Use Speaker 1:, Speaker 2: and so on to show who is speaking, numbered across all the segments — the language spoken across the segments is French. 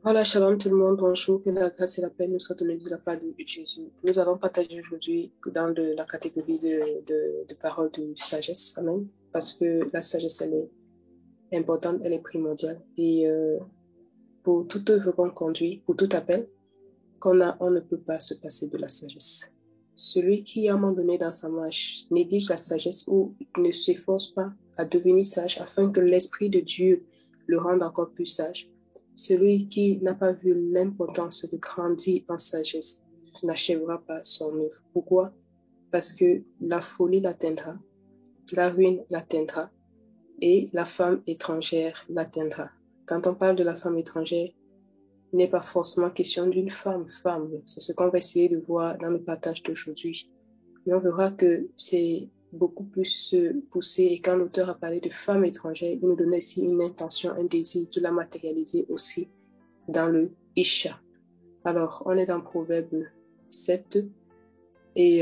Speaker 1: Voilà, shalom tout le monde, bonjour, que la grâce et la paix nous soient données de la part de Jésus. Nous allons partager aujourd'hui dans la catégorie de paroles de sagesse, amen, parce que la sagesse, elle est importante, elle est primordiale. Et pour toute œuvre qu'on conduit, pour tout appel qu'on a, on ne peut pas se passer de la sagesse. Celui qui, à un moment donné dans sa marche, néglige la sagesse ou ne s'efforce pas à devenir sage afin que l'Esprit de Dieu le rende encore plus sage, celui qui n'a pas vu l'importance de grandir en sagesse n'achèvera pas son œuvre. Pourquoi? Parce que la folie l'atteindra, la ruine l'atteindra et la femme étrangère l'atteindra. Quand on parle de la femme étrangère, il n'est pas forcément question d'une femme. C'est ce qu'on va essayer de voir dans le partage d'aujourd'hui. Mais on verra que c'est beaucoup plus poussé. Et quand l'auteur a parlé de femme étrangère, il nous donnait ici une intention, un désir qu'il a matérialisé aussi dans le Isha. Alors, on est dans Proverbe 7 et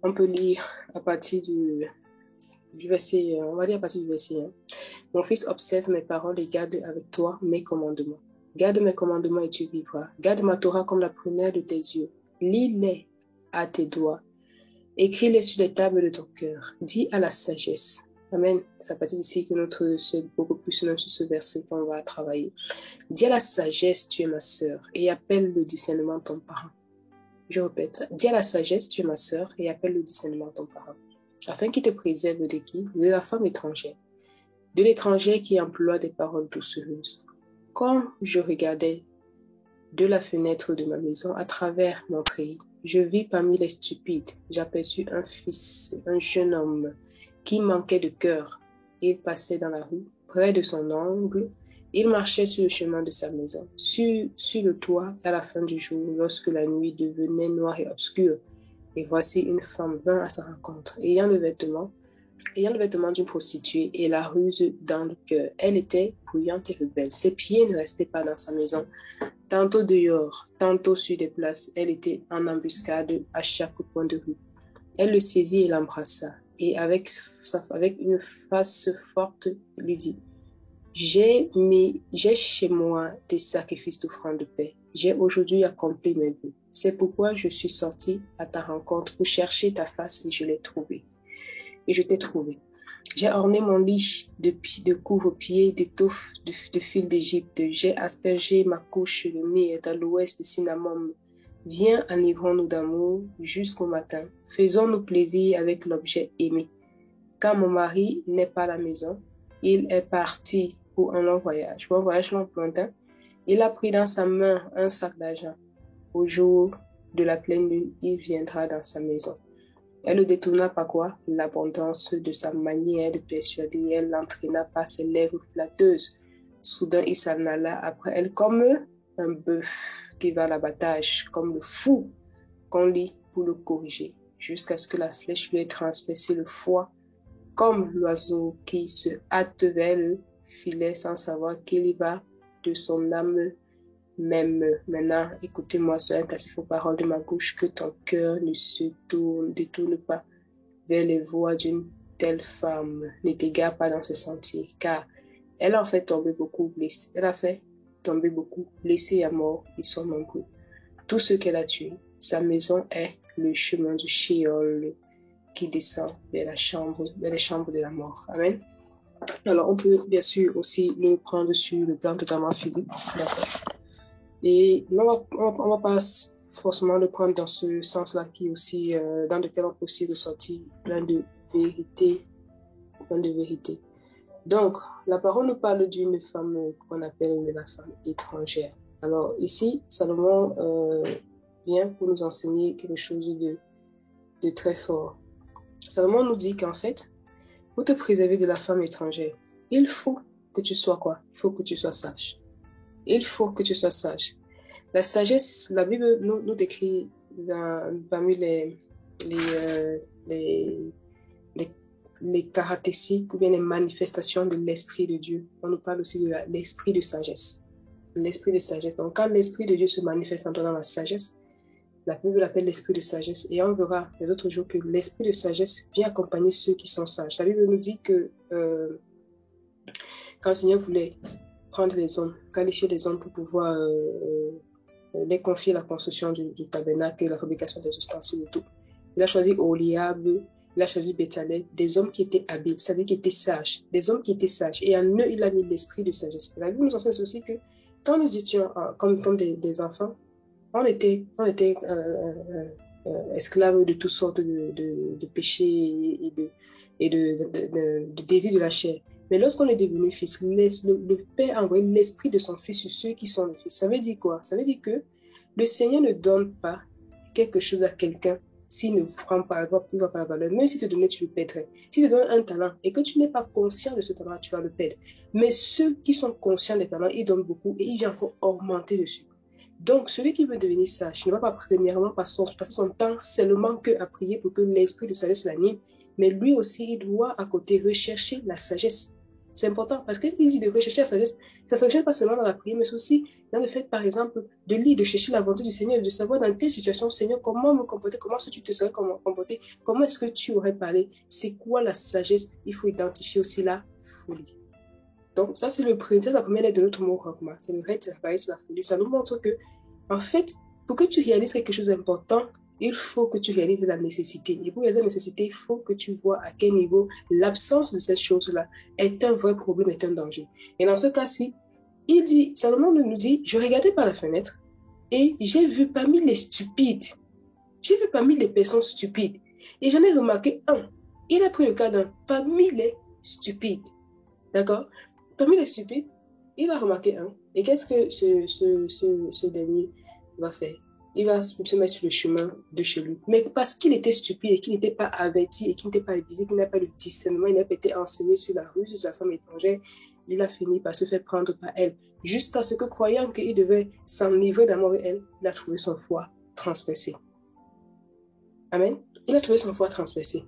Speaker 1: on peut lire à partir du verset, on va dire à partir du verset 1. Mon fils, observe mes paroles et garde avec toi mes commandements. Garde mes commandements et tu vivras. Garde ma Torah comme la prunelle de tes yeux. Lis-les à tes doigts. Écris-les sur les tables de ton cœur. Dis à la sagesse. Amen. C'est à partir d'ici que c'est beaucoup plus sur ce verset qu'on va travailler. Dis à la sagesse, tu es ma sœur, et appelle le discernement ton parent. Je répète, dis à la sagesse, tu es ma sœur, et appelle le discernement ton parent. Afin qu'il te préserve de qui? De la femme étrangère. De l'étranger qui emploie des paroles doucereuses. Quand je regardais de la fenêtre de ma maison à travers mon treillis, je vis parmi les stupides, j'aperçus un fils, un jeune homme qui manquait de cœur. Il passait dans la rue, près de son ongle, il marchait sur le chemin de sa maison, sur le toit à la fin du jour, lorsque la nuit devenait noire et obscure. Et voici une femme vint à sa rencontre, ayant le vêtement d'une prostituée et la ruse dans le cœur. Elle était bruyante et rebelle. Ses pieds ne restaient pas dans sa maison. Tantôt dehors, tantôt sur des places, elle était en embuscade à chaque coin de rue. Elle le saisit et l'embrassa, et avec une face forte, lui dit, j'ai chez moi des sacrifices d'offrande de paix. J'ai aujourd'hui accompli mes vœux. C'est pourquoi je suis sortie à ta rencontre pour chercher ta face et je l'ai trouvée. Et je t'ai trouvé. J'ai orné mon lit de couvre-pieds, d'étoffes de fil d'Égypte. J'ai aspergé ma couche de myrrhe, d'aloès, de cinnamome. Viens, enivrons-nous d'amour jusqu'au matin. Faisons-nous plaisir avec l'objet aimé. Quand mon mari n'est pas à la maison, il est parti pour un long voyage lointain. Il a pris dans sa main un sac d'argent. Au jour de la pleine lune, il viendra dans sa maison. Elle le détourna par quoi? L'abondance de sa manière de persuader. Elle l'entraîna par ses lèvres flatteuses. Soudain, il s'en alla après elle comme un bœuf qui va à l'abattage, comme le fou qu'on lit pour le corriger, jusqu'à ce que la flèche lui ait transpercé le foie, comme l'oiseau qui se hâte vers le filet sans savoir qu'il y va de son âme même. Maintenant, écoutez-moi, sois attentif aux paroles de ma bouche, que ton cœur ne se détourne pas vers les voies d'une telle femme. Ne t'égare pas dans ce sentier, car elle a fait tomber beaucoup blessés. Elle a fait tomber beaucoup blessés à mort, ils sont nombreux. Tout ce qu'elle a tué, sa maison est le chemin du Sheol qui descend vers les chambres de la mort. Amen. Alors, on peut bien sûr aussi le prendre sur le plan totalement physique. D'accord. Et là, on va pas forcément le prendre dans ce sens-là, qui est aussi dans lequel on peut aussi ressortir plein de vérités. Donc, la parole nous parle d'une femme qu'on appelle la femme étrangère. Alors ici, Salomon vient pour nous enseigner quelque chose de très fort. Salomon nous dit qu'en fait, pour te préserver de la femme étrangère, il faut que tu sois quoi? Il faut que tu sois sage. Il faut que tu sois sage. La sagesse, la Bible nous décrit parmi les caractéristiques ou bien les manifestations de l'Esprit de Dieu. On nous parle aussi de l'Esprit de sagesse. L'Esprit de sagesse. Donc, quand l'Esprit de Dieu se manifeste en toi dans la sagesse, la Bible l'appelle l'Esprit de sagesse. Et on verra les autres jours que l'Esprit de sagesse vient accompagner ceux qui sont sages. La Bible nous dit que quand le Seigneur voulait prendre les hommes, qualifier les hommes pour pouvoir les confier la construction du tabernacle, la fabrication des ustensiles et tout. Il a choisi Oliab, il a choisi Béthalel, des hommes qui étaient habiles, c'est-à-dire qui étaient sages, des hommes qui étaient sages. Et en eux, il a mis l'esprit de sagesse. La Bible nous enseigne aussi que quand nous étions comme des enfants, on était esclaves de toutes sortes de péchés et de désirs de la chair. Mais lorsqu'on est devenu fils, le Père a envoyé l'esprit de son fils sur ceux qui sont les fils. Ça veut dire quoi? Ça veut dire que le Seigneur ne donne pas quelque chose à quelqu'un s'il ne prend pas, il va pas la valeur. Même si tu te donnais, tu le perdrais. Si tu te donnes un talent et que tu n'es pas conscient de ce talent, tu vas le perdre. Mais ceux qui sont conscients des talents, ils donnent beaucoup et ils viennent encore augmenter dessus. Donc, celui qui veut devenir sage ne va pas premièrement passer son temps seulement à prier pour que l'esprit de sagesse l'anime, mais lui aussi, il doit à côté rechercher la sagesse. C'est important parce qu'il dit de rechercher la sagesse. Ça ne s'agit pas seulement dans la prière, mais aussi dans le fait, par exemple, de lire, de chercher la volonté du Seigneur, de savoir dans quelle situation, Seigneur, comment me comporter, comment est-ce que tu te serais comporté, comment est-ce que tu aurais parlé, c'est quoi la sagesse. Il faut identifier aussi la folie. Donc, ça, c'est la première lettre de notre mot Rockma. C'est le reste, la paresse, la folie. Ça nous montre que, en fait, pour que tu réalises quelque chose d'important, il faut que tu réalises la nécessité. Et pour réaliser la nécessité, il faut que tu vois à quel niveau l'absence de cette chose-là est un vrai problème, est un danger. Et dans ce cas-ci, Salomon nous dit, je regardais par la fenêtre et j'ai vu parmi les stupides, j'ai vu parmi les personnes stupides, et j'en ai remarqué un. Il a pris le cas d'un parmi les stupides. D'accord? Parmi les stupides, il va remarquer un. Et qu'est-ce que ce dernier va faire? Il va se mettre sur le chemin de chez lui. Mais parce qu'il était stupide et qu'il n'était pas averti et qu'il n'était pas avisé, qu'il n'a pas le discernement, il n'a pas été enseigné sur la ruse de la femme étrangère, il a fini par se faire prendre par elle. Jusqu'à ce que, croyant qu'il devait s'enivrer d'amour avec elle, il a trouvé son foie transpercé. Amen. Il a trouvé son foie transpercé.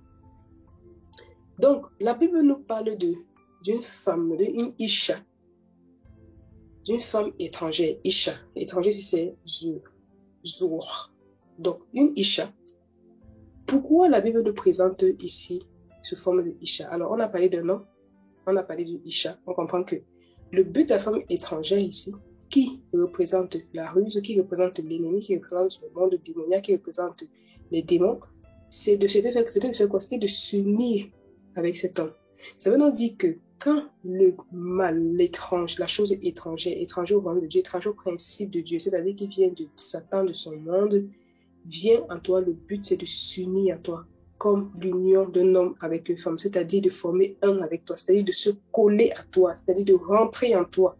Speaker 1: Donc, la Bible nous parle d'une femme, d'une Isha, d'une femme étrangère. Isha, étranger, c'est Zour. Donc, une Isha. Pourquoi la Bible nous présente ici sous forme de Isha? Alors, on a parlé d'un homme, on a parlé d'une Isha. On comprend que le but de la femme étrangère ici, qui représente la ruse, qui représente l'ennemi, qui représente le monde démoniaque, qui représente les démons, c'était de faire quoi? C'était de s'unir avec cet homme. Ça veut donc dire que quand le mal, l'étrange, la chose étrangère au royaume de Dieu, étranger au principe de Dieu, c'est-à-dire qui vient de Satan, de son monde, vient en toi, le but c'est de s'unir à toi, comme l'union d'un homme avec une femme, c'est-à-dire de former un avec toi, c'est-à-dire de se coller à toi, c'est-à-dire de rentrer en toi,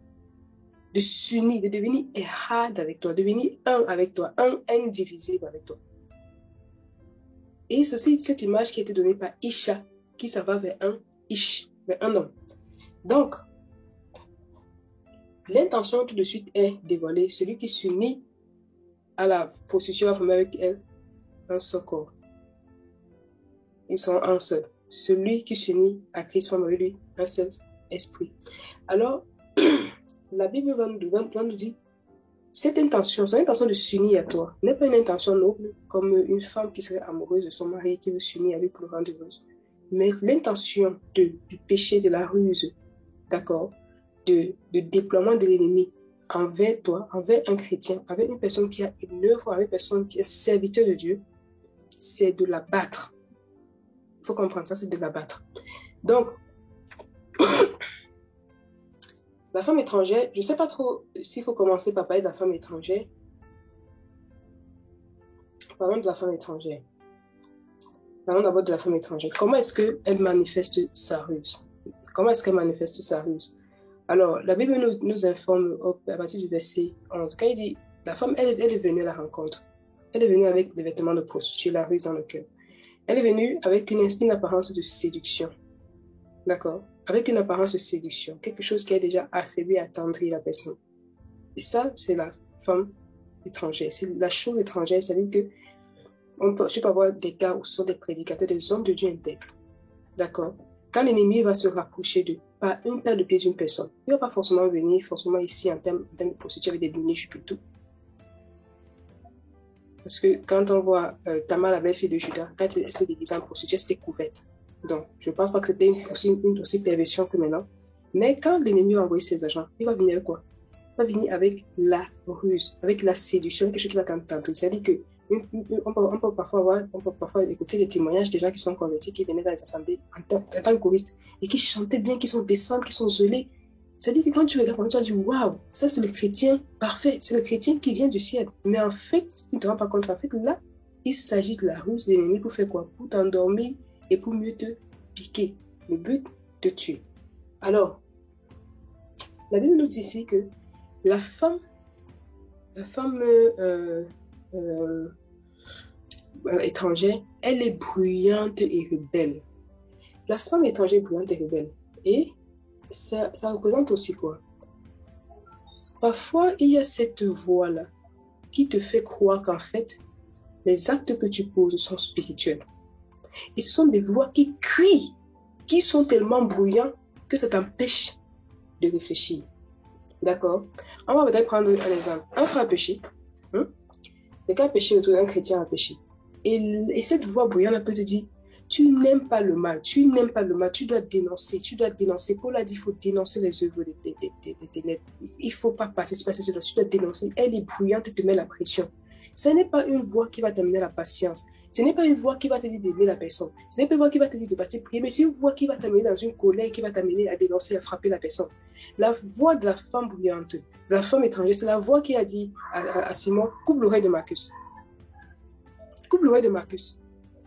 Speaker 1: de s'unir, de devenir ehad avec toi, de devenir un avec toi, un indivisible avec toi. Et c'est aussi cette image qui a été donnée par Isha, qui s'en va vers un Ish, vers un homme. Donc, l'intention tout de suite est dévoilée. Celui qui s'unit à la prostituée va former avec elle un seul corps. Ils sont un seul. Celui qui s'unit à Christ forme avec lui un seul esprit. Alors, la Bible va nous dire, cette intention, son intention de s'unir à toi, n'est pas une intention noble, comme une femme qui serait amoureuse de son mari qui veut s'unir à lui pour le rendre heureuse. Mais l'intention du péché, de la ruse, d'accord, de déploiement de l'ennemi envers toi, envers un chrétien, avec une personne qui a une œuvre, avec une personne qui est serviteur de Dieu, c'est de la battre. Il faut comprendre ça, c'est de la battre. Donc, la femme étrangère, je ne sais pas trop s'il faut commencer par parler de la femme étrangère. Parlons de la femme étrangère. Parlons d'abord de la femme étrangère. Comment est-ce qu'elle manifeste sa ruse? Comment est-ce qu'elle manifeste sa ruse? Alors, la Bible nous informe à partir du verset 11. Quand il dit, la femme, elle est venue à la rencontre. Elle est venue avec des vêtements de prostituée, la ruse dans le cœur. Elle est venue avec une apparence de séduction. D'accord? Avec une apparence de séduction. Quelque chose qui a déjà affaibli, attendri la personne. Et ça, c'est la femme étrangère. C'est la chose étrangère. C'est-à-dire que je peux avoir des cas où ce sont des prédicateurs, des hommes de Dieu intègres. D'accord? Quand l'ennemi va se rapprocher d'eux, par une paire de pieds d'une personne, il ne va pas forcément venir ici en termes de prostituée avec des mini-jupes et tout. Parce que quand on voit Tamar, la belle-fille de Judas, quand elle était déguisée en prostituée, c'était couverte. Donc, je ne pense pas que c'était une aussi perversion que maintenant. Mais quand l'ennemi a envoyé ses agents, il va venir avec quoi? Il va venir avec la ruse, avec la séduction, quelque chose qui va t'entendre. C'est-à-dire que on peut parfois écouter les témoignages des gens qui sont convertis, qui venaient dans les assemblées en tant que choristes et qui chantaient bien, qui sont décents, qui sont zélés. C'est-à-dire que quand tu regardes, tu vas dire waouh, ça c'est le chrétien parfait, c'est le chrétien qui vient du ciel. Mais en fait, tu ne te rends pas compte, en fait, là, il s'agit de la ruse de l'ennemi pour faire quoi? Pour t'endormir et pour mieux te piquer. Le but, te tuer. Alors, la Bible nous dit ici que la femme étrangère, elle est bruyante et rebelle. La femme étrangère est bruyante et rebelle. Et ça représente aussi quoi? Parfois, il y a cette voix-là qui te fait croire qu'en fait, les actes que tu poses sont spirituels. Et ce sont des voix qui crient, qui sont tellement bruyants que ça t'empêche de réfléchir. D'accord? On va peut-être prendre un exemple. Un frère a péché. Quelqu'un a péché autour d'un chrétien a péché. Et cette voix bruyante peut te dire, tu n'aimes pas le mal, tu n'aimes pas le mal, tu dois dénoncer, tu dois dénoncer. Paul a dit, il faut dénoncer les œuvres des ténèbres. Il ne faut pas passer sur tu dois dénoncer. Elle est bruyante et te met la pression. Ce n'est pas une voix qui va t'amener la patience. Ce n'est pas une voix qui va te dire d'aimer la personne. Ce n'est pas une voix qui va te dire de partir prier, mais c'est une voix qui va t'amener dans une colère, qui va t'amener à dénoncer, à frapper la personne. La voix de la femme bruyante, de la femme étrangère, c'est la voix qui a dit à Simon, coupe l'oreille de Marcus. Coupe l'oreille de Marcus.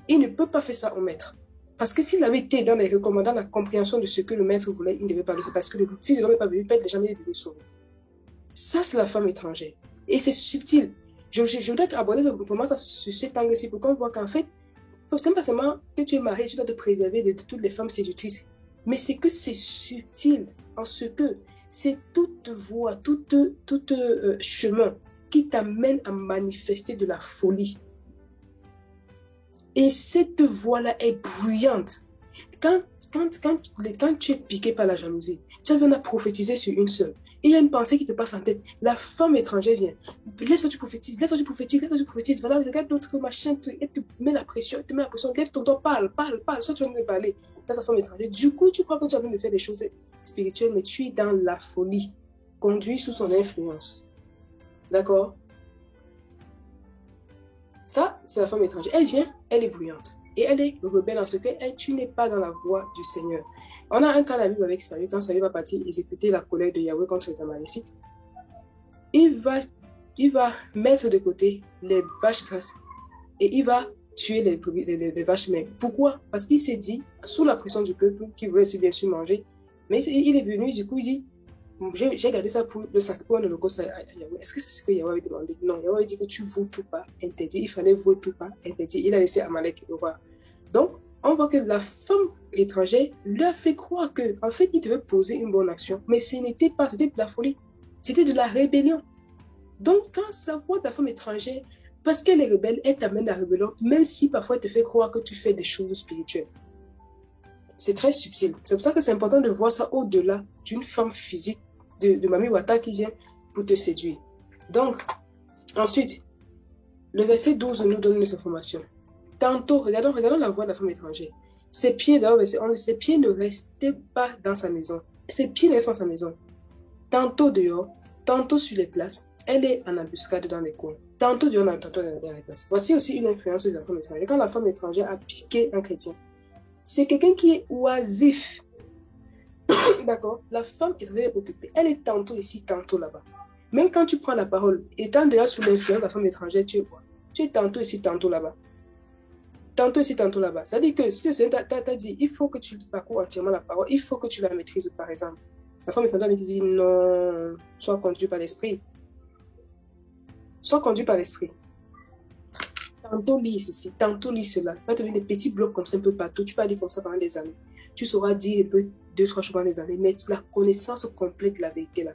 Speaker 1: Il ne peut pas faire ça au maître. Parce que s'il avait été dans les recommandants, la compréhension de ce que le maître voulait, il ne devait pas le faire. Parce que le fils de l'homme n'est pas venu perdre, jamais venu sauver. Ça, c'est la femme étrangère. Et c'est subtil. Je voudrais aborder vraiment ça sur cet angle-ci pour qu'on voit qu'en fait, c'est pas seulement que tu es marié, tu dois te préserver de toutes les femmes séductrices. Mais c'est que c'est subtil en ce que c'est toute voie, tout chemin qui t'amène à manifester de la folie. Et cette voix-là est bruyante. Quand tu es piqué par la jalousie, tu viens à prophétiser sur une seule. Il y a une pensée qui te passe en tête. La femme étrangère vient. Laisse-toi, tu prophétises, laisse-toi, tu prophétises, laisse-toi, tu prophétises. Voilà, regarde d'autres machins, elle te met la pression, elle te met la pression. Lève ton doigt, parle. Soit tu vas me parler. Dans sa femme étrangère. Du coup, tu crois que tu as besoin de faire des choses spirituelles, mais tu es dans la folie. Conduit sous son influence. D'accord? Ça, c'est la femme étrangère. Elle vient, elle est bruyante. Et elle est rebelle en ce que tu n'es pas dans la voie du Seigneur. On a un cas à vivre avec Saül. Quand Saül va partir exécuter la colère de Yahweh contre les Amalécites, il va mettre de côté les vaches grasses et il va tuer les vaches maigres. Pourquoi? Parce qu'il s'est dit, sous la pression du peuple, qui voulait bien sûr manger, mais il est venu, du coup, il dit, j'ai gardé ça pour le sacrifice de l'Holocauste à Yahweh. Est-ce que c'est ce que Yahweh avait demandé? Non, Yahweh a dit que tu voues tout pas interdit. Il fallait vouer tout pas interdit. Il a laissé Amalek le roi. Donc, on voit que la femme étrangère lui a fait croire que, en fait, il devait poser une bonne action. Mais ce n'était pas, c'était de la folie. C'était de la rébellion. Donc, quand sa voix de la femme étrangère, parce qu'elle est rebelle, elle t'amène à la rébellion, même si parfois elle te fait croire que tu fais des choses spirituelles. C'est très subtil. C'est pour ça que c'est important de voir ça au-delà d'une femme physique de Mami Wata qui vient pour te séduire. Donc, ensuite, le verset 12 nous donne une information. Tantôt, regardons la voix de la femme étrangère. Ses pieds, dans le verset 11, ses pieds ne restaient pas dans sa maison. Ses pieds ne restent pas dans sa maison. Tantôt dehors, tantôt sur les places, elle est en embuscade dans les coins. Tantôt dehors, tantôt dans les places. Voici aussi une influence de la femme étrangère. Quand la femme étrangère a piqué un chrétien, c'est quelqu'un qui est oisif. D'accord? La femme étrangère est occupée. Elle est tantôt ici, tantôt là-bas. Même quand tu prends la parole, étant déjà sous l'influence de la femme étrangère, tu es quoi? Tu es tantôt ici, tantôt là-bas. Tantôt ici, tantôt là-bas. C'est-à-dire que si le Seigneur t'a dit, il faut que tu parcours entièrement la parole, il faut que tu la maîtrises, par exemple. La femme étrangère me dit, non, sois conduit par l'esprit. Sois conduit par l'esprit. Tantôt lis ceci, tantôt lis cela. Va te donner des petits blocs comme ça un peu partout. Tu vas lire comme ça pendant des années. Tu sauras dire un peu, 2-3 choses pendant des années, mais la connaissance complète de la vérité là.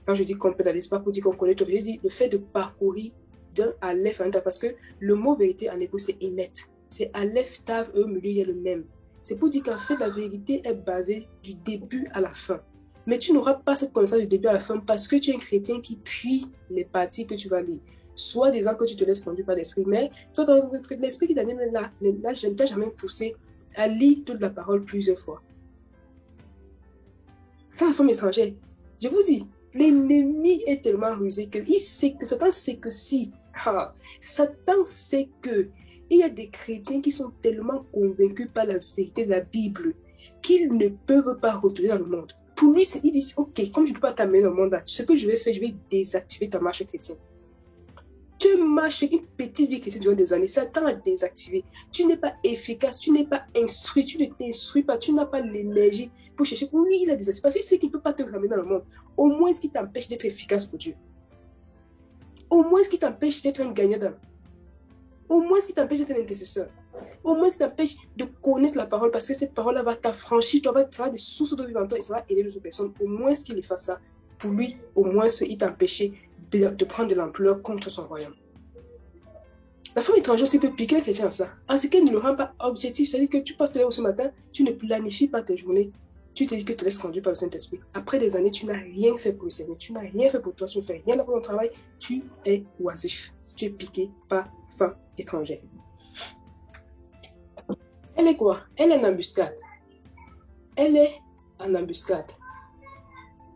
Speaker 1: Quand je dis complète de la vérité, c'est pas pour dire qu'on connaît tout. Je dis le fait de parcourir d'un Aleph à un Tav, parce que le mot vérité en hébreu c'est Emet. C'est Aleph, Tav, au milieu il y a le même. C'est pour dire qu'en fait la vérité est basée du début à la fin. Mais tu n'auras pas cette connaissance du début à la fin parce que tu es un chrétien qui trie les parties que tu vas lire. Soit disant que tu te laisses conduire par l'esprit, mais l'esprit qui ne t'a jamais poussé à lire toute la parole plusieurs fois. femme étrangère. Je vous dis, l'ennemi est tellement rusé que il sait que Satan sait que si. Satan sait que il y a des chrétiens qui sont tellement convaincus par la vérité de la Bible qu'ils ne peuvent pas retourner dans le monde. Pour lui, il dit, ok, comme je ne peux pas t'amener dans le monde là, ce que je vais faire, je vais désactiver ta marche chrétienne. Tu marches une petite vie chrétienne durant des années, Satan a désactivé. Tu n'es pas efficace, tu n'es pas instruit, tu ne t'instruis pas, tu n'as pas l'énergie pour chercher. Pour lui, il a désactivé. Parce qu'il sait qu'il ne peut pas te ramener dans le monde. Au moins, ce qui t'empêche d'être efficace pour Dieu. Au moins, ce qui t'empêche d'être un gagnant d'âme. Au moins, ce qui t'empêche d'être un intercesseur. Au moins, ce qui t'empêche de connaître la parole, parce que cette parole-là va t'affranchir, tu vas des sources de vie en toi et ça va aider les autres personnes. Au moins, ce qu'il fasse ça, pour lui, au moins, il t'empêche de prendre de l'ampleur contre son royaume. La femme étrangère aussi peut piquer un chrétien à ça. En ce qu'elle ne le rend pas objectif, c'est-à-dire que tu passes te lèves ce matin, tu ne planifies pas tes journées. Tu te dis que tu te laisses conduire par le Saint-Esprit. Après des années, tu n'as rien fait pour le Seigneur. Tu n'as rien fait pour toi. Tu ne fais rien dans ton travail. Tu es oisif. Tu es piqué par femme étrangère. Elle est quoi? Elle est en embuscade. Elle est en embuscade.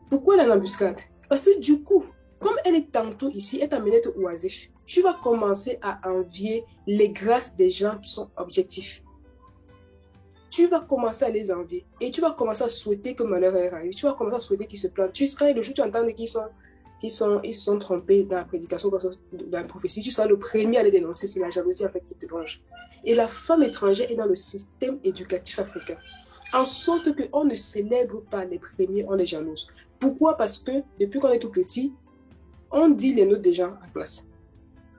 Speaker 1: Pourquoi elle est en embuscade? Parce que du coup, comme elle est tantôt ici, elle t'amène à être oisif. Tu vas commencer à envier les grâces des gens qui sont objectifs. Tu vas commencer à les envier. Et tu vas commencer à souhaiter que malheur arrive. Tu vas commencer à souhaiter qu'ils se plantent. Jusqu'à le jour où tu entends qu'ils se sont trompés dans la prédication, dans la prophétie, tu seras le premier à les dénoncer. C'est la jalousie en fait qui te ronge. Et la femme étrangère est dans le système éducatif africain. En sorte qu'on ne célèbre pas les premiers, on les jalouse. Pourquoi? Parce que depuis qu'on est tout petit, on dit les notes des gens à classe.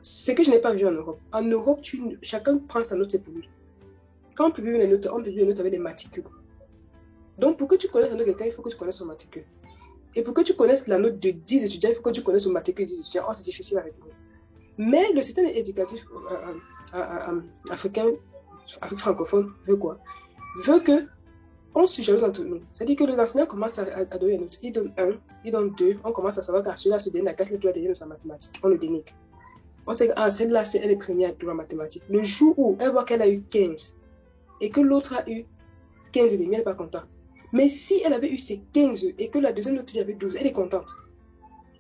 Speaker 1: C'est que je n'ai pas vu en Europe. En Europe, chacun prend sa note, c'est pour lui. Quand on publie les notes, on publie les notes avec des matricules. Donc, pour que tu connaisses la note de quelqu'un, il faut que tu connaisses son matricule. Et pour que tu connaisses la note de 10 étudiants, il faut que tu connaisses son matricule de 10 étudiants. Oh, c'est difficile à retenir. Mais le système éducatif africain, Afrique francophone, veut quoi? Veut que on se jalouse entre nous. C'est-à-dire que l'enseignant commence à donner une note. Il donne 1, il donne 2. On commence à savoir qu'à celui-là se donne la classe, il doit donner sa mathématique. On le dénigre. On sait que celle-là, elle est première pour la mathématique. Le jour où elle voit qu'elle a eu 15 et que l'autre a eu 15 et demi, elle n'est pas contente. Mais si elle avait eu ses 15 et que la deuxième note avait 12, elle est contente.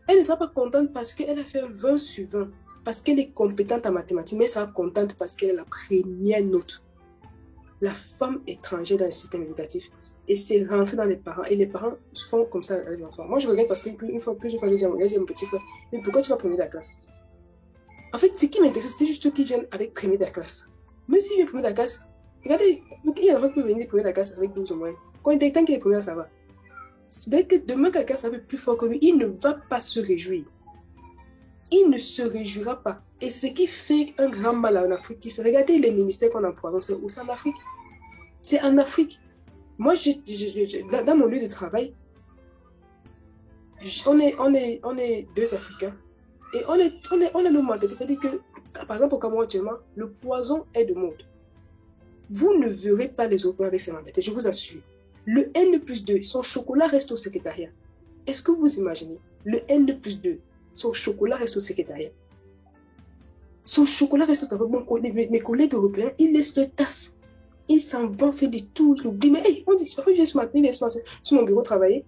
Speaker 1: Elle ne sera pas contente parce qu'elle a fait un 20 sur 20, parce qu'elle est compétente en mathématiques, mais elle sera contente parce qu'elle a la première note. La femme étrangère dans le système éducatif, et c'est rentré dans les parents, et les parents font comme ça avec les enfants. Moi, je regarde parce qu'une fois, plusieurs fois, je dis à mon petit frère, mais pourquoi tu vas premier de la classe? En fait, ce qui m'intéresse, c'était juste ceux qui viennent avec premier de la classe. Même s'il vient premier de la classe, regardez, il y a un enfant qui peut venir premier de la classe avec 12 au moins. Quand il est temps qu'il est premier, ça va. C'est-à-dire que demain, quelqu'un savait plus fort que lui, il ne va pas se réjouir. Il ne se réjouira pas. Et c'est ce qui fait un grand mal en Afrique. Regardez les ministères qu'on emploie. C'est où? C'est en Afrique. C'est en Afrique. Moi, dans mon lieu de travail, on est deux Africains. Et on a nos mentalités. C'est-à-dire que, par exemple, au Cameroun actuellement, le poison est de mode. Vous ne verrez pas les Européens avec ces mentalités, je vous assure. Le N+2, son chocolat reste au secrétariat. Est-ce que vous imaginez? Le N+2, son chocolat reste au secrétariat. Son chocolat reste au secrétariat. Mes collègues européens, ils laissent leur tasse. Ils s'en vont faire des tours, ils l'oublient. Mais hey, on dit, parfois, je viens ce matin, il vient sur mon bureau travailler.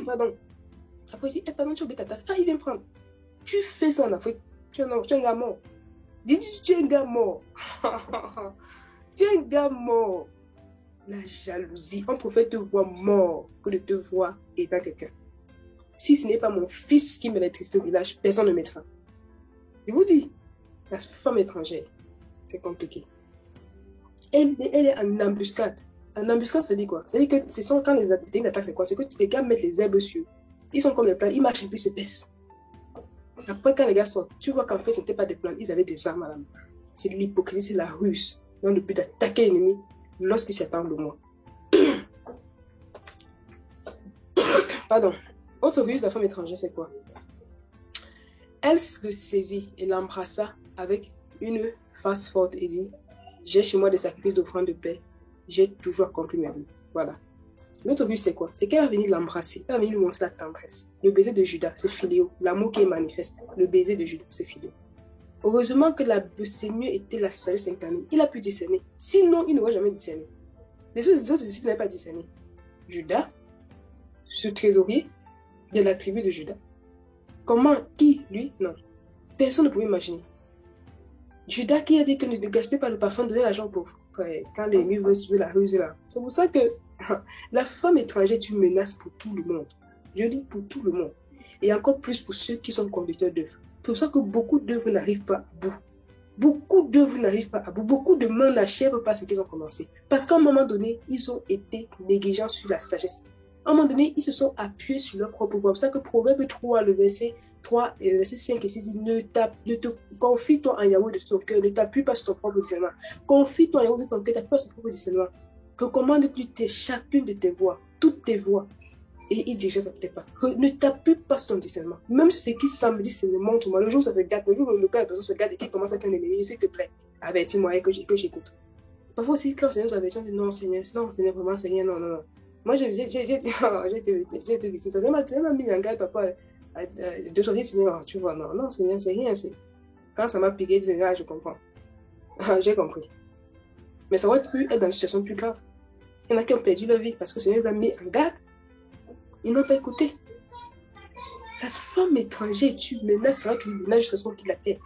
Speaker 1: Pardon. Après, je dis, pardon, tu oublies ta tasse. Ah, il vient prendre. Tu fais ça en Afrique. Tu es un gars mort. Dis-tu, tu es un gars mort. Tu es un gars mort. La jalousie. On préfère te voir mort que de te voir aidant quelqu'un. Si ce n'est pas mon fils qui met l'électricité au village, personne ne mettra. Je vous dis, la femme étrangère, c'est compliqué. Elle est en embuscade. En embuscade, ça dit quoi? Ça dit que ce sont quand les attaques, c'est quoi? C'est que les gars mettent les herbes sur eux. Ils sont comme les plans, ils marchent et puis se baissent. Après, quand les gars sortent, tu vois qu'en fait, ce n'était pas des plans, ils avaient des armes à la main. C'est de l'hypocrisie, c'est la ruse. Dans le but d'attaquer l'ennemi lorsqu'il s'attend de moi. Pardon. Autre ruse de la femme étrangère, c'est quoi? Elle le saisit et l'embrassa avec une face forte et dit: j'ai chez moi des sacrifices d'offrande de paix. J'ai toujours accompli mes vœux. Voilà. L'autre ruse, c'est quoi? C'est qu'elle a venu l'embrasser. Elle a venu lui montrer la tendresse. Le baiser de Judas, c'est philéo. L'amour qui est manifeste. Le baiser de Judas, c'est philéo. Heureusement que le Seigneur était la sagesse incarnée. Il a pu discerner. Sinon, il n'aurait jamais discerné. Les autres disciples n'avaient pas discerné. Judas ce trésorier de la tribu de Juda. Comment? Qui? Lui? Non. Personne ne pouvait imaginer. Judas qui a dit que ne gaspillez pas le parfum, donnez l'argent aux pauvres. Quand l'ennemi veut suivre la ruse là. C'est pour ça que la femme étrangère est une menace pour tout le monde. Je dis pour tout le monde. Et encore plus pour ceux qui sont conducteurs d'œuvres. C'est pour ça que beaucoup d'œuvres n'arrivent pas à bout. Beaucoup d'œuvres n'arrivent pas à bout. Beaucoup de mains n'achèvent pas ce qu'ils ont commencé. Parce qu'à un moment donné, ils ont été négligents sur la sagesse. À un moment donné, ils se sont appuyés sur leur propre pouvoir. C'est pour ça que Proverbe 3, le verset 3 et le verset 5 et 6 dit ne te confie-toi en Yahweh de ton cœur, ne t'appuie pas sur ton propre discernement. Confie-toi en Yahweh de ton cœur, t'appuie pas sur ton propre discernement. Recommande-lui chacune de tes voies, toutes tes voies, et il dirigera tes pas. Ne t'appuie pas sur ton discernement. Même si ce qui semble discernement, le jour où ça se gâte, le jour où le cas de la personne se gâte et qu'il commence à être un ennemi, s'il te plaît, avertis-moi et que j'écoute. Parfois aussi, quand le Seigneur nous avertit, on dit non, Seigneur, vraiment, Seigneur, non. Moi, j'ai été victime. Ça m'a mis en garde, papa. De choisir, Seigneur, tu vois, non, Seigneur, c'est rien. Quand ça m'a piqué, je comprends. J'ai compris. Mais ça aurait pu être dans une situation plus grave. Il y en a qui ont perdu leur vie parce que le Seigneur les a mis en garde. Ils n'ont pas écouté. La femme étrangère est une menace, sera une menace jusqu'à ce qu'on quitte la terre.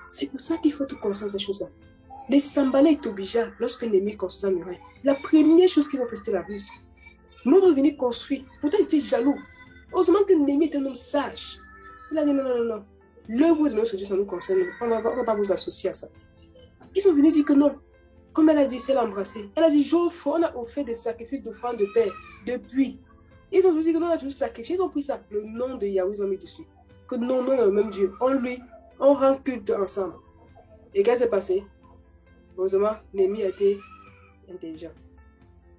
Speaker 1: C'est pour ça qu'il faut être conscient de ces choses-là. Les Sambalais est obligeables lorsqu'un ennemi construit un muraille. La première chose qu'ils ont fait, c'était la ruse. Nous devons venir construire. Pourtant, ils étaient jaloux. Heureusement que Néhémie est un homme sage. Il a dit non. L'œuvre de notre Dieu, ça nous concerne. On ne va pas vous associer à ça. Ils sont venus dire que non. Comme elle a dit, c'est l'embrasser. Elle a dit, on a offert des sacrifices d'offrande de paix depuis. Ils ont dit que non, on a toujours sacrifié. Ils ont pris ça. Le nom de Yahweh, ils ont mis dessus. Que non, nous, on est le même Dieu. On rend culte ensemble. Et qu'est-ce qui s'est passé? Heureusement, Néhémie a été intelligent.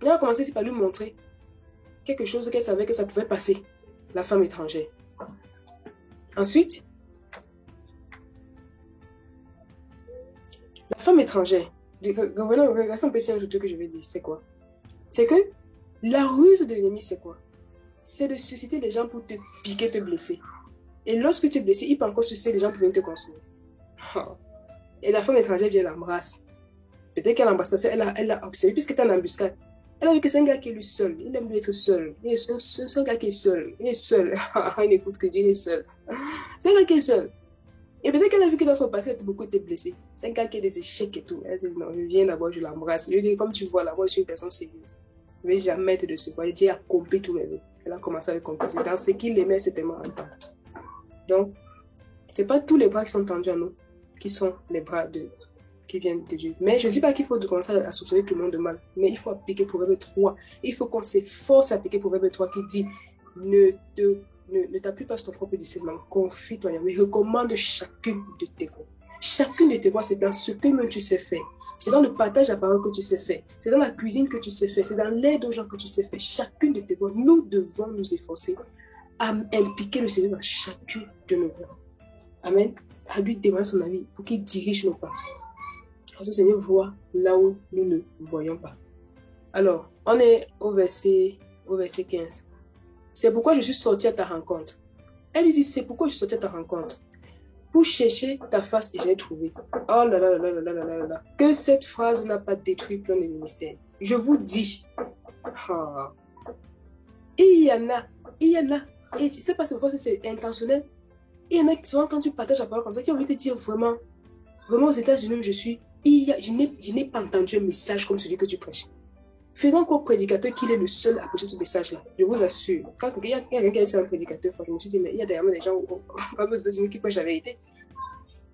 Speaker 1: Elle a commencé par lui montrer quelque chose qu'elle savait que ça pouvait passer. La femme étrangère. Ensuite, la femme étrangère. Regardez un peu si un truc que je vais dire. C'est quoi? C'est que la ruse de l'ennemi, c'est quoi? C'est de susciter les gens pour te piquer, te blesser. Et lorsque tu es blessé, il peut encore susciter les gens pour venir te consoler. Et la femme étrangère vient l'embrasse. Peut-être qu'elle l'embrasse parce qu'elle l'a observé, puisque tu es en embuscade. Elle a vu que c'est un gars qui est lui seul. Il aime lui être seul. C'est un gars qui est seul. Il est seul. Il n'écoute que Dieu, il est seul. C'est un gars qui est seul. Et peut-être qu'elle a vu que dans son passé, elle a beaucoup été blessée. C'est un gars qui a des échecs et tout. Elle dit non, je viens d'abord, je l'embrasse. Je lui dis, comme tu vois là, moi je suis une personne sérieuse. Je ne vais jamais te décevoir. Dieu a accompli tous mes vœux. Elle a commencé à le accomplir. Dans ce qu'il aimait, c'était tellement entendre. Donc, ce n'est pas tous les bras qui sont tendus à nous qui sont les bras qui viennent de Dieu. Mais je ne dis pas qu'il faut commencer à soupçonner tout le monde de mal. Mais il faut appliquer Proverbe 3. Il faut qu'on s'efforce à appliquer Proverbe 3 qui dit ne t'appuie pas sur ton propre discernement. Confie-toi. Mais recommande chacune de tes voies. Chacune de tes voies, c'est dans ce que même tu sais faire. C'est dans le partage de la parole que tu sais faire. C'est dans la cuisine que tu sais faire. C'est dans l'aide aux gens que tu sais faire. Chacune de tes voies, nous devons nous efforcer à impliquer le Seigneur dans chacune de nos voies. Amen. À lui demander son avis pour qu'il dirige nos pas. Parce que le Seigneur voit là où nous ne voyons pas. Alors, on est au verset 15. C'est pourquoi je suis sorti à ta rencontre. Elle lui dit, c'est pourquoi je suis sorti à ta rencontre. Pour chercher ta face et je l'ai trouvée. Oh là là là là là là là là. Que cette phrase n'a pas détruit plein de ministères. Je vous dis. Il y en a. Et je ne sais pas si c'est intentionnel. Il y en a qui, souvent, quand tu partages la parole comme ça, qui ont envie de te dire vraiment aux États-Unis où je suis, je n'ai pas entendu un message comme celui que tu prêches. Faisons quoi prédicateur qu'il est le seul à prêcher ce message-là. Je vous assure. Quand il y a quelqu'un qui est un prédicateur, je me suis dit, mais il y a derrière des gens aux États-Unis qui prêchent la vérité.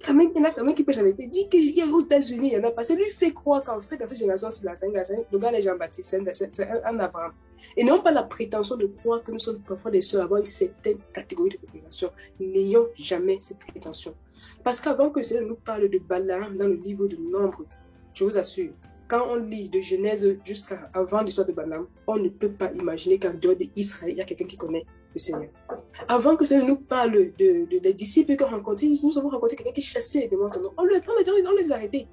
Speaker 1: Il y en a quand même qui prêchent la vérité. Dit qu'il y a aux États-Unis, il y en a pas. C'est lui fait croire qu'en fait, dans cette génération, c'est le gars les Jean-Baptiste, c'est un Abraham. Et n'ayons pas la prétention de croire que nous sommes parfois des seuls à avoir une certaine catégorie de population. N'ayons jamais cette prétention. Parce qu'avant que le Seigneur nous parle de Balaam dans le livre de Nombre, je vous assure, quand on lit de Genèse jusqu'à avant l'histoire de Balaam, on ne peut pas imaginer qu'en dehors d'Israël, il y a quelqu'un qui connaît le Seigneur. Avant que le Seigneur nous parle des disciples qu'on rencontre, nous avons rencontré quelqu'un qui chassait les démons. On les a arrêtés.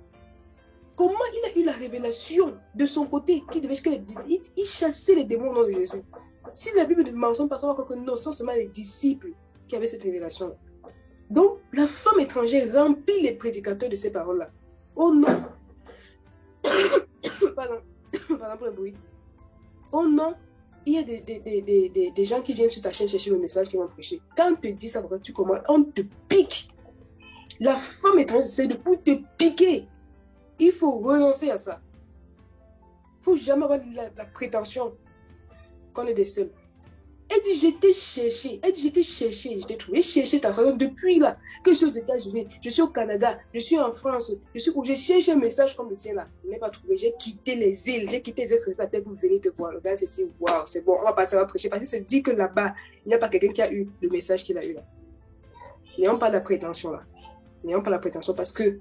Speaker 1: Comment il a eu la révélation de son côté il chassait les démons au nom de Jésus. Si la Bible ne mentionne pas, on va croire que non, ce sont seulement les disciples qui avaient cette révélation. Donc, la femme étrangère remplit les prédicateurs de ces paroles-là. Oh non! Pardon pour le bruit. Oh non, il y a des gens qui viennent sur ta chaîne chercher le message qu'ils vont prêcher. Quand on te dit ça, tu commences, on te pique. La femme étrangère, c'est de pour te piquer. Il faut renoncer à ça. Il ne faut jamais avoir la prétention qu'on est des seuls. Elle dit, je t'ai cherché. Elle dit, je t'ai cherché, je t'ai trouvé. J'ai cherché ta femme depuis là, que je suis aux États-Unis, je suis au Canada, je suis en France, j'ai cherché un message comme le tien là. Je n'ai pas trouvé. J'ai quitté les îles, j'ai quitté les îles de la terre pour venir te voir. Le gars s'est dit, waouh, c'est bon, on va passer à prêcher. Parce qu'il s'est dit que là-bas, il n'y a pas quelqu'un qui a eu le message qu'il a eu là. N'ayons pas la prétention là. N'ayons pas la prétention parce que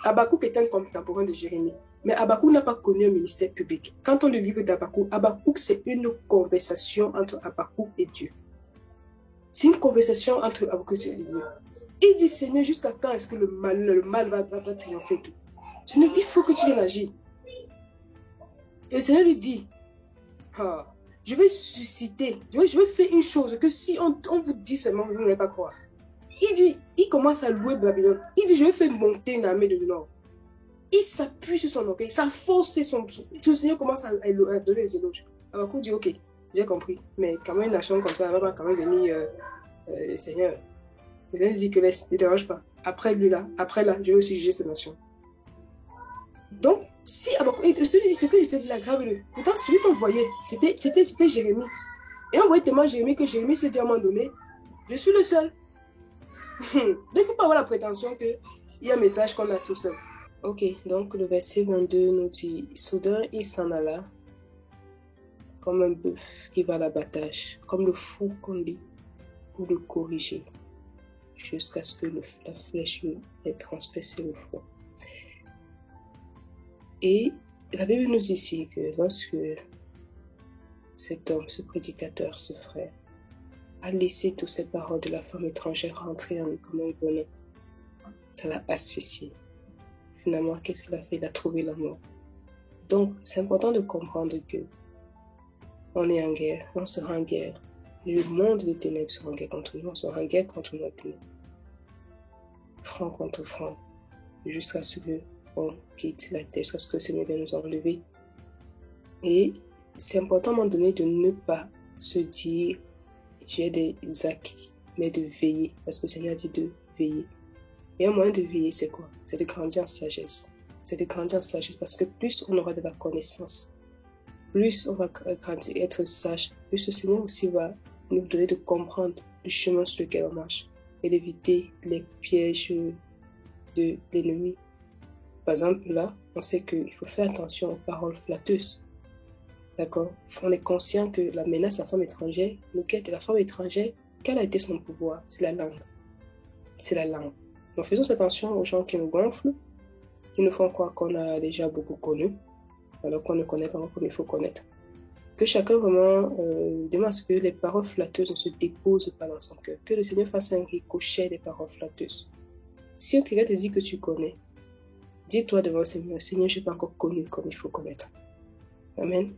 Speaker 1: Habakkuk est un contemporain de Jérémie. Mais Habakkuk n'a pas connu un ministère public. Quand on lit le livre d'Habakkuk, Habakkuk, c'est une conversation entre Habakkuk et Dieu. C'est une conversation entre Habakkuk et Dieu. Il dit, Seigneur, jusqu'à quand est-ce que le mal va triompher tout? Seigneur, il faut que tu viennes agir. Et le Seigneur lui dit, je vais susciter, je vais faire une chose que si on vous dit seulement, vous n'allez pas croire. Il commence à louer Babylone. Il dit, je vais faire monter une armée de nord. Il s'appuie sur son orgueil, sa force et son souffle. Tout le Seigneur commence à donner les éloges. Alors qu'on dit, ok, j'ai compris, mais quand même une nation comme ça, elle va quand même venir, Seigneur, je viens de dire que ne dérange pas. Après là, je vais aussi juger cette nation. Donc, si celui dit ce que je t'ai dit là, grave-le. Pourtant, celui qu'on voyait, c'était Jérémie. Et on voyait tellement Jérémie que Jérémie s'est dit à un moment donné, je suis le seul. Il ne faut pas avoir la prétention qu'il y a un message qu'on a tout seul. Ok, donc le verset 22 nous dit, soudain il s'en alla, comme un bœuf qui va à l'abattage, comme le fou qu'on lit, pour le corriger, jusqu'à ce que la flèche ait transpercé le front. Et la Bible nous dit ici que lorsque cet homme, ce prédicateur, ce frère, a laissé toutes ces paroles de la femme étrangère rentrer en lui comme un venin, ça l'a asphyxié. Finalement, qu'est-ce qu'il a fait? Il a trouvé la mort. Donc, c'est important de comprendre que on est en guerre, on sera en guerre. Le monde des ténèbres sera en guerre contre nous, on sera en guerre contre nos ténèbres. Front contre front, jusqu'à ce qu'on quitte la terre, jusqu'à ce que le Seigneur vienne nous enlever. Et c'est important à un moment donné de ne pas se dire j'ai des acquis, mais de veiller, parce que le Seigneur a dit de veiller. Et un moyen de veiller, c'est quoi? C'est de grandir en sagesse. C'est de grandir en sagesse parce que plus on aura de la connaissance, plus on va grandir, être sage, plus le Seigneur aussi va nous donner de comprendre le chemin sur lequel on marche et d'éviter les pièges de l'ennemi. Par exemple, là, on sait qu'il faut faire attention aux paroles flatteuses. D'accord? On est conscient que la menace à la femme étrangère nous guette. La femme étrangère, quel a été son pouvoir? C'est la langue. C'est la langue. Donc faisons attention aux gens qui nous gonflent, qui nous font croire qu'on a déjà beaucoup connu, alors qu'on ne connaît pas comme il faut connaître. Que chacun vraiment demande à ce que les paroles flatteuses ne se déposent pas dans son cœur. Que le Seigneur fasse un ricochet des paroles flatteuses. Si quelqu'un te dit que tu connais, dis-toi devant le Seigneur, Seigneur, je n'ai pas encore connu comme il faut connaître. Amen.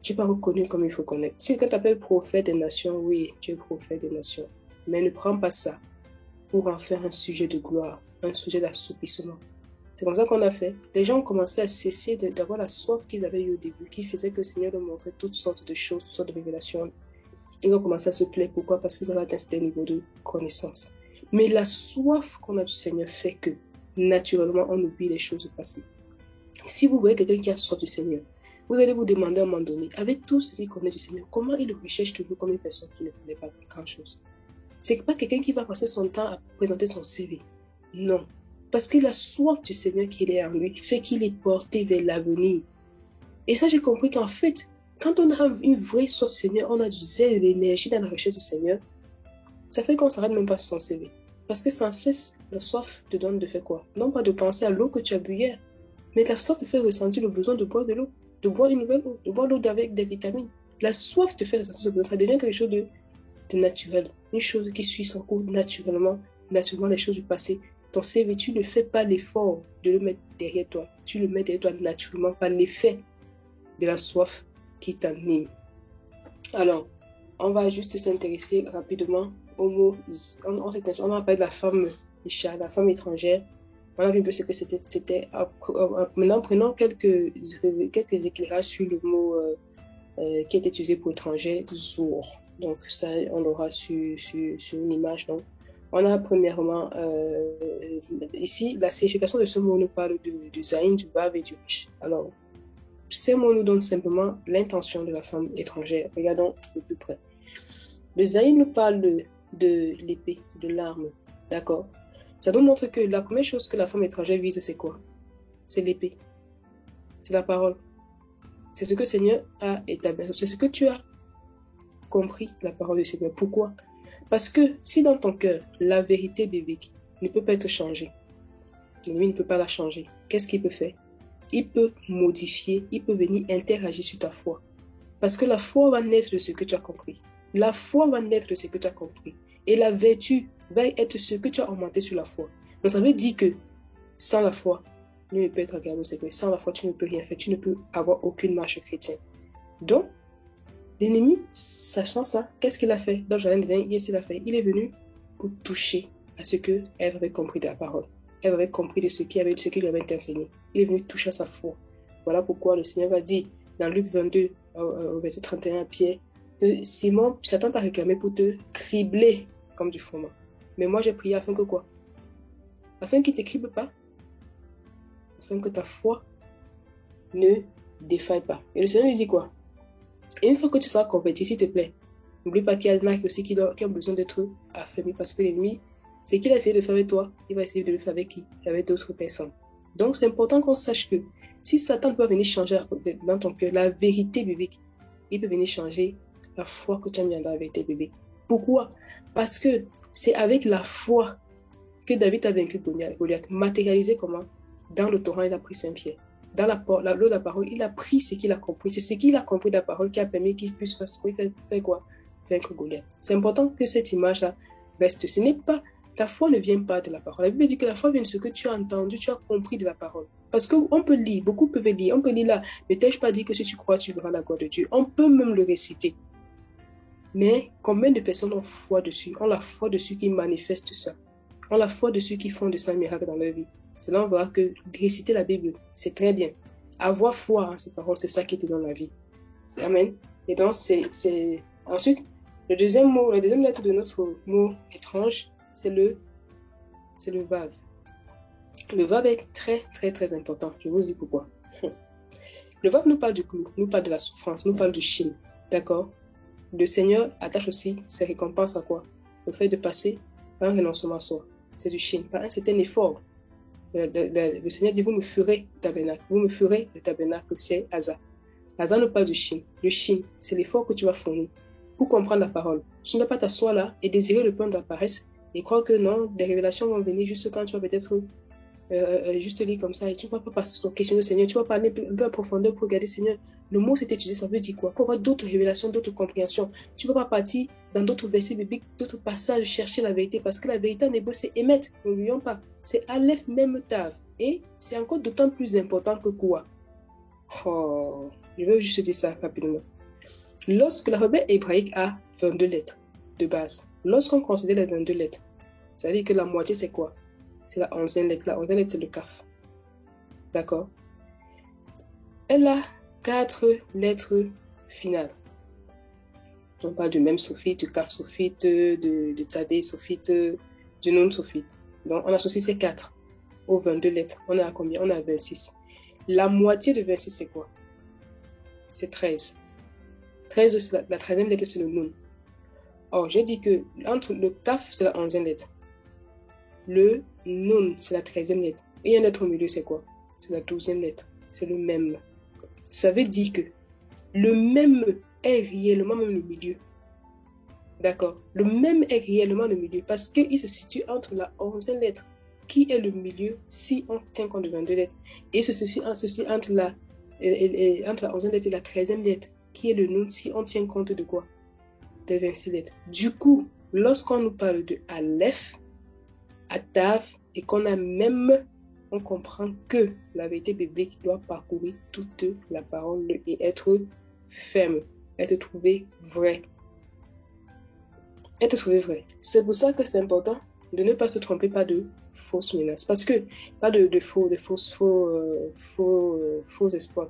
Speaker 1: Je n'ai pas encore connu comme il faut connaître. Si quelqu'un t'appelle prophète des nations, oui, tu es prophète des nations. Mais ne prends pas ça pour en faire un sujet de gloire, un sujet d'assouplissement. C'est comme ça qu'on a fait. Les gens ont commencé à cesser d'avoir la soif qu'ils avaient eu au début, qui faisait que le Seigneur leur montrait toutes sortes de choses, toutes sortes de révélations. Ils ont commencé à se plaire. Pourquoi? Parce qu'ils avaient atteint un certain niveau de connaissance. Mais la soif qu'on a du Seigneur fait que, naturellement, on oublie les choses passées. Si vous voyez quelqu'un qui a soif du Seigneur, vous allez vous demander à un moment donné, avec tout ce qu'il connaît du Seigneur, comment il le recherche toujours comme une personne qui ne connaît pas grand-chose. C'est pas quelqu'un qui va passer son temps à présenter son CV. Non. Parce que la soif du Seigneur qu'il est en lui fait qu'il est porté vers l'avenir. Et ça, j'ai compris qu'en fait, quand on a une vraie soif du Seigneur, on a du zèle et de l'énergie dans la recherche du Seigneur, ça fait qu'on ne s'arrête même pas sur son CV. Parce que sans cesse, la soif te donne de faire quoi? Non pas de penser à l'eau que tu as bu hier, mais la soif te fait ressentir le besoin de boire de l'eau, de boire une nouvelle eau, de boire l'eau avec des vitamines. La soif te fait ressentir ce besoin, ça devient quelque chose de naturel, une chose qui suit son cours naturellement les choses du passé. Ton CV, tu ne fais pas l'effort de le mettre derrière toi, tu le mets derrière toi naturellement par l'effet de la soif qui t'anime. Alors, on va juste s'intéresser rapidement au mot, on a parlé de la femme Isha, la femme étrangère. On a vu un peu ce que c'était. Maintenant, prenons quelques éclairages sur le mot qui est utilisé pour étranger, Zour. Donc ça, on l'aura sur une image. Donc, on a premièrement, ici, la signification de ce mot nous parle du zaïn, du vav et du riche. Alors, ces mots nous donnent simplement l'intention de la femme étrangère. Regardons de plus près. Le zaïn nous parle de l'épée, de l'arme. D'accord? Ça nous montre que la première chose que la femme étrangère vise, c'est quoi? C'est l'épée. C'est la parole. C'est ce que le Seigneur a établi. C'est ce que tu as compris, la parole du Seigneur. Pourquoi? Parce que si dans ton cœur, la vérité biblique ne peut pas être changée, l'ennemi ne peut pas la changer, qu'est-ce qu'il peut faire? Il peut modifier, il peut venir interagir sur ta foi. Parce que la foi va naître de ce que tu as compris. La foi va naître de ce que tu as compris. Et la vertu va être ce que tu as augmenté sur la foi. Donc ça veut dire que sans la foi, nul ne peut être agréable au Seigneur. Sans la foi, tu ne peux rien faire. Tu ne peux avoir aucune marche chrétienne. Donc, l'ennemi, sachant ça, qu'est-ce qu'il a fait? Dans le jardin d'Éden, qu'est-ce qu'il a fait? Il est venu pour toucher à ce que Ève avait compris de la parole. Ève avait compris de ce qui lui avait été enseigné. Il est venu toucher à sa foi. Voilà pourquoi le Seigneur va dire dans Luc 22, au verset 31 à Pierre, que Simon, Satan t'a réclamé pour te cribler comme du froment. Mais moi, j'ai prié afin que quoi? Afin qu'il ne te crible pas. Afin que ta foi ne défaille pas. Et le Seigneur lui dit quoi? Et une fois que tu seras converti, s'il te plaît, n'oublie pas qu'il y en a aussi qui ont besoin d'être affermis parce que l'ennemi, c'est qu'il a essayé de faire avec toi, il va essayer de le faire avec qui? Avec d'autres personnes. Donc, c'est important qu'on sache que si Satan peut venir changer dans ton cœur la vérité biblique, il peut venir changer la foi que tu as mis dans la vérité biblique. Pourquoi? Parce que c'est avec la foi que David a vaincu Goliath. Matérialisé comment? Dans le torrent, il a pris Saint-Pierre. Dans l'eau de la parole, il a pris ce qu'il a compris. C'est ce qu'il a compris de la parole qui a permis qu'il puisse faire quoi? Vaincre Goliath. C'est important que cette image-là reste. Ce n'est pas, la foi ne vient pas de la parole. La Bible dit que la foi vient de ce que tu as entendu, tu as compris de la parole. Parce qu'on peut lire, beaucoup peuvent lire. On peut lire là, ne t'ai-je pas dit que si tu crois, tu verras la gloire de Dieu. On peut même le réciter. Mais combien de personnes ont foi dessus, ont la foi dessus qui manifestent ça, ont la foi dessus qui font de ça un miracle dans leur vie. C'est là on verra que réciter la Bible, c'est très bien. Avoir foi en ces paroles, c'est ça qui te donne la vie. Amen. Et donc, ensuite, la deuxième lettre de notre mot étrange, c'est le vav. Le vav est très, très, très important. Je vous dis pourquoi. Le vav nous parle du clou, nous parle de la souffrance, nous parle du shin. D'accord? Le Seigneur attache aussi ses récompenses à quoi? Le fait de passer par un renoncement à soi. C'est du shin, par un certain effort. Le Seigneur dit, vous me ferez le tabernacle. Vous me ferez le tabernacle, c'est Asa. Asa nous parle du shin. Le shin, c'est l'effort que tu vas fournir pour comprendre la parole. Tu ne dois pas t'asseoir là et désirer le pain de la paresse et croire que non, des révélations vont venir juste quand tu vas peut-être juste lire comme ça et tu ne vas pas passer ton question au Seigneur. Tu vas parler un peu en profondeur pour regarder, Seigneur, le mot c'est étudié, ça veut dire quoi? Pour avoir d'autres révélations, d'autres compréhensions. Tu ne vas pas partir dans d'autres versets bibliques, d'autres passages, chercher la vérité, parce que la vérité en hébreu c'est émettre, n'oublions pas. C'est Aleph même Tav. Et c'est encore d'autant plus important que quoi? Oh, je veux juste dire ça rapidement. Lorsque l'alphabet hébraïque a 22 lettres de base, lorsqu'on considère les 22 lettres, ça veut dire que la moitié c'est quoi? C'est la 11e lettre. La 11e lettre c'est le Kaf. D'accord? Elle a 4 lettres finales. On parle du même sophite, du Kaf sophite, de Tzadé sophite, du Nun sophite. Donc on associe ces 4 aux 22 lettres. On est à combien? On est à 26. La moitié de 26 c'est quoi? C'est 13. 13, la 13e lettre c'est le Nun. Or, j'ai dit que entre le Kaf c'est la 11e lettre. Le Nun c'est la 13e lettre. Et il y a une lettre au milieu c'est quoi? C'est la 12e lettre. C'est le même. Ça veut dire que le même est réellement même le milieu. D'accord? Le même est réellement le milieu parce qu'il se situe entre la 11e lettre qui est le milieu si on tient compte de 22 lettres. Et il se situe entre la 11e lettre et la 13e lettre qui est le Nun si on tient compte de quoi? Des 26 lettres. Du coup, lorsqu'on nous parle de Aleph, Atav et qu'on a même, on comprend que la vérité biblique doit parcourir toute la parole et être ferme, être trouvée vraie. Être trouvée vraie. C'est pour ça que c'est important de ne pas se tromper, pas de fausses menaces. Parce que, pas de fausses espoirs,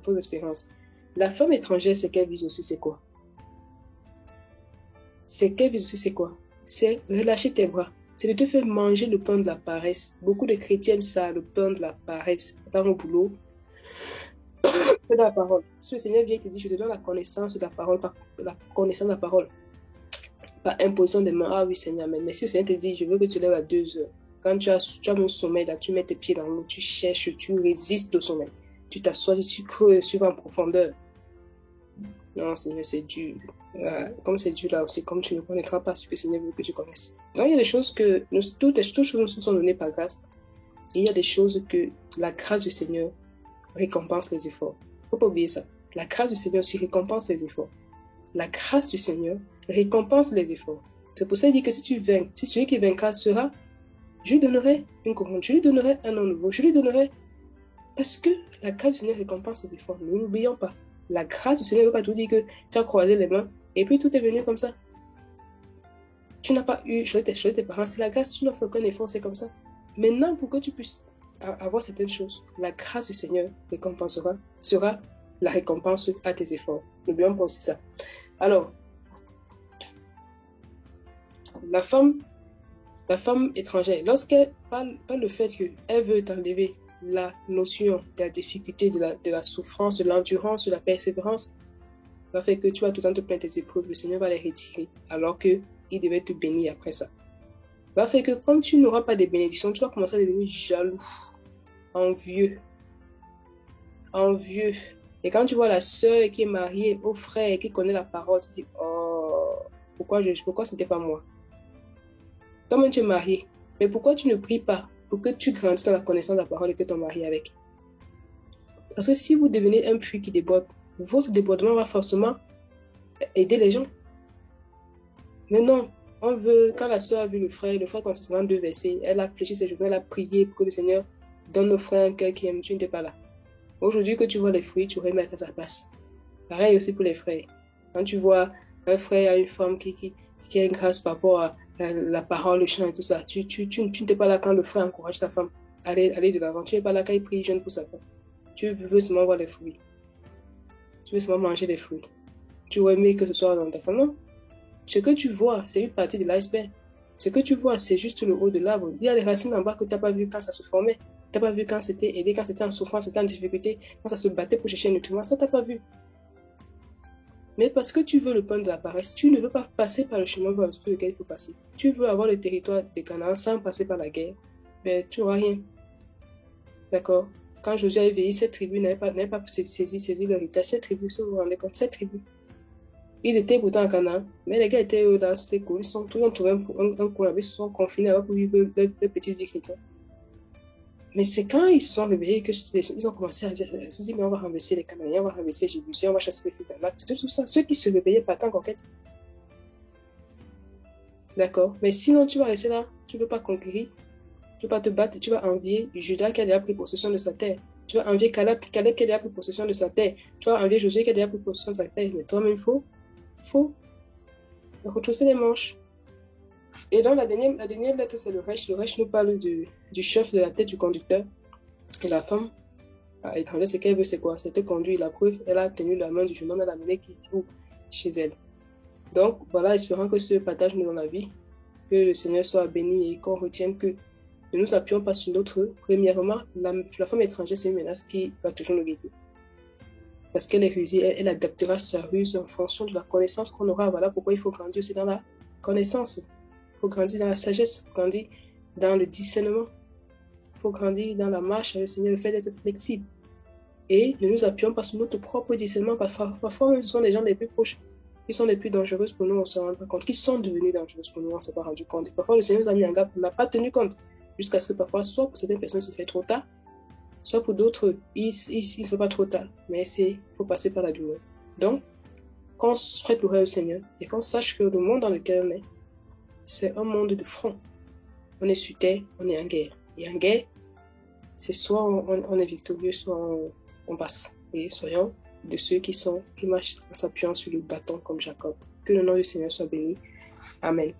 Speaker 1: fausses espérances. La femme étrangère, c'est qu'elle vise aussi, c'est quoi? C'est qu'elle vise aussi, c'est quoi? C'est relâcher tes bras. C'est de te faire manger le pain de la paresse. Beaucoup de chrétiens aiment ça, le pain de la paresse. Dans au boulot, c'est dans la parole. Si le Seigneur vient et te dit, je te donne la connaissance de la parole, la connaissance de la parole, pas imposition des mains. Ah oui, Seigneur, mais si le Seigneur te dit, je veux que tu lèves à 2 heures, quand tu as mon sommeil, là, tu mets tes pieds dans l'eau, tu cherches, tu résistes au sommeil. Tu t'assois, tu creuses, tu vas en profondeur. Non, Seigneur, c'est dur. Comme c'est dur là aussi, comme tu ne connaîtras pas ce que le Seigneur veut que tu toutes les choses nous sont données par grâce. Et il y a des choses que la grâce du Seigneur récompense les efforts. Il ne faut pas oublier ça. La grâce du Seigneur aussi récompense les efforts. La grâce du Seigneur récompense les efforts. C'est pour ça qu'il dit que si tu vaincras, si celui qui vaincra sera, je lui donnerai une couronne, je lui donnerai un nom nouveau, je lui donnerai. Parce que la grâce du Seigneur récompense les efforts. Nous n'oublions pas. La grâce du Seigneur ne veut pas tout dire que tu as croisé les mains et puis tout est venu comme ça. Tu n'as pas eu, choisi tes parents, c'est la grâce, tu n'as fait aucun effort, c'est comme ça. Maintenant, pour que tu puisses avoir certaines choses, la grâce du Seigneur sera la récompense à tes efforts. N'oublions pas aussi ça. Alors, la femme étrangère, lorsqu'elle parle le fait qu'elle veut t'enlever la notion de la difficulté, de la souffrance, de l'endurance, de la persévérance, va faire que tu vas tout le temps te plaindre tes épreuves, le Seigneur va les retirer, alors qu'il devait te bénir après ça. Va faire que comme tu n'auras pas de bénédictions, tu vas commencer à devenir jaloux, envieux. Et quand tu vois la sœur qui est mariée au frère et qui connaît la parole, tu te dis, oh, pourquoi ce n'était pas moi? Toi-même, tu es marié, mais pourquoi tu ne pries pas pour que tu grandisses dans la connaissance de la parole et que ton mari avec? Parce que si vous devenez un puits qui déborde, votre débordement va forcément aider les gens. Mais non, on veut, quand la sœur a vu le frère concernant 2 versets, elle a fléchi ses genoux, elle a prié pour que le Seigneur donne au frère un cœur qui aime, tu n'étais pas là. Aujourd'hui que tu vois les fruits, tu remets à sa place. Pareil aussi pour les frères. Quand tu vois un frère à une femme qui a une grâce par rapport à la parole, le chant et tout ça, tu n'étais pas là quand le frère encourage sa femme à aller de l'avant. Tu n'es pas là quand il prie jeune pour sa femme. Tu veux seulement voir les fruits. Tu veux seulement manger les fruits. Tu veux aimer que ce soit dans ta femme. Non. Ce que tu vois, c'est une partie de l'iceberg. Ce que tu vois, c'est juste le haut de l'arbre. Il y a les racines en bas que tu n'as pas vu quand ça se formait. Tu n'as pas vu quand c'était aidé, quand c'était en souffrance, c'était en difficulté, quand ça se battait pour chercher un nutriment. Ça, tu n'as pas vu. Mais parce que tu veux le pain de la paresse, tu ne veux pas passer par le chemin par lequel il faut passer. Tu veux avoir le territoire de Canaan sans passer par la guerre. Ben, tu n'auras rien. D'accord? Quand Josué a éveillé, cette tribu n'avait pas saisi l'héritage. Cette tribu, si vous vous rendez compte, cette tribu. Ils étaient pourtant en Canaan, mais les gars étaient là, c'était cool. Tout le monde trouvait un coin, ils se sont confinés pour vivre leur petite vie chrétienne. Mais c'est quand ils se sont réveillés qu'ils ont commencé à dire, ils se sont dit, mais on va renverser les Cananéens, on va renverser Jébusiens, on va chasser les filles d'Anak, tout ça. Ceux qui se réveillaient partent en conquête. D'accord? Mais sinon, tu vas rester là, tu ne veux pas conquérir, tu ne veux pas te battre, tu vas envier Judas qui a déjà pris possession de sa terre. Tu vas envier Caleb qui a déjà pris possession de sa terre. Tu vas envier Josué qui a déjà pris possession de sa terre. Mais toi-même, il faut retrousser les manches. Et dans la dernière lettre, c'est le Resh. Le Resh nous parle du chef de la tête du conducteur. Et la femme étrangère, ce qu'elle veut, c'est quoi? C'était conduire. La preuve, elle a tenu la main du jeune homme, elle a amené chez elle. Donc, voilà, espérant que ce partage nous dans la vie, que le Seigneur soit béni et qu'on retienne que ne nous appuyons pas sur notre. Premièrement, la femme étrangère, c'est une menace qui va toujours nous guider. Parce qu'elle est rusée, elle adaptera sa ruse en fonction de la connaissance qu'on aura. Voilà pourquoi il faut grandir aussi dans la connaissance. Il faut grandir dans la sagesse, il faut grandir dans le discernement. Il faut grandir dans la marche avec le Seigneur, le fait d'être flexible. Et ne nous appuyons pas sur notre propre discernement, parce que parfois, ce sont les gens les plus proches qui sont les plus dangereuses pour nous, on ne se rend pas compte, qui sont devenus dangereuses pour nous, on ne s'est pas rendu compte. Et parfois, le Seigneur nous a mis en garde, on n'a pas tenu compte, jusqu'à ce que parfois, soit pour certaines personnes, il se fait trop tard, soit pour d'autres, il ne se fait pas trop tard, mais il faut passer par la douleur. Donc, qu'on se prête l'oreille au Seigneur et qu'on sache que le monde dans lequel on est, c'est un monde de front. On est sur terre, on est en guerre. Et en guerre, c'est soit on est victorieux, soit on passe. Et soyons de ceux qui marchent en s'appuyant sur le bâton comme Jacob. Que le nom du Seigneur soit béni. Amen.